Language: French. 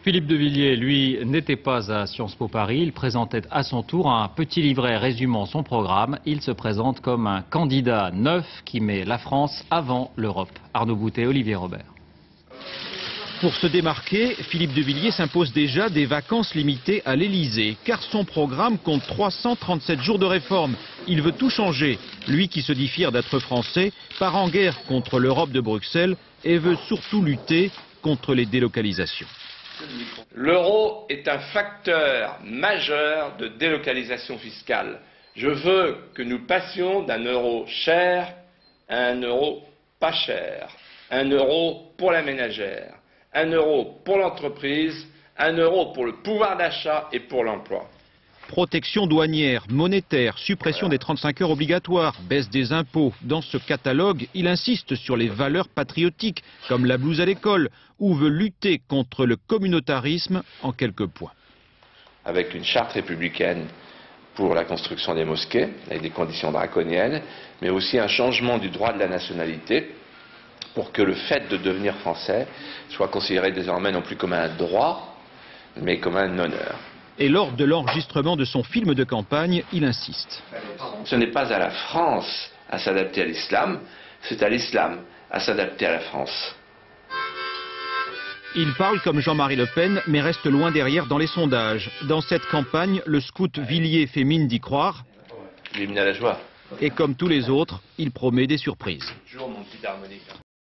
Philippe de Villiers, lui, n'était pas à Sciences Po Paris. Il présentait à son tour un petit livret résumant son programme. Il se présente comme un candidat neuf qui met la France avant l'Europe. Arnaud Boutet, Olivier Robert. Pour se démarquer, Philippe de Villiers s'impose déjà des vacances limitées à l'Elysée, car son programme compte 337 jours de réforme. Il veut tout changer. Lui qui se dit fier d'être français, part en guerre contre l'Europe de Bruxelles et veut surtout lutter contre les délocalisations. L'euro est un facteur majeur de délocalisation fiscale. Je veux que nous passions d'un euro cher à un euro pas cher. Un euro pour la ménagère, un euro pour l'entreprise, un euro pour le pouvoir d'achat et pour l'emploi. Protection douanière, monétaire, suppression des 35 heures obligatoires, baisse des impôts. Dans ce catalogue, il insiste sur les valeurs patriotiques, comme la blouse à l'école, ou veut lutter contre le communautarisme en quelques points. Avec une charte républicaine pour la construction des mosquées, avec des conditions draconiennes, mais aussi un changement du droit de la nationalité, pour que le fait de devenir français soit considéré désormais non plus comme un droit, mais comme un honneur. Et lors de l'enregistrement de son film de campagne, il insiste. Ce n'est pas à la France à s'adapter à l'islam, c'est à l'islam à s'adapter à la France. Il parle comme Jean-Marie Le Pen, mais reste loin derrière dans les sondages. Dans cette campagne, le scout Villiers fait mine d'y croire. L'hymne à la joie. Et comme tous les autres, il promet des surprises.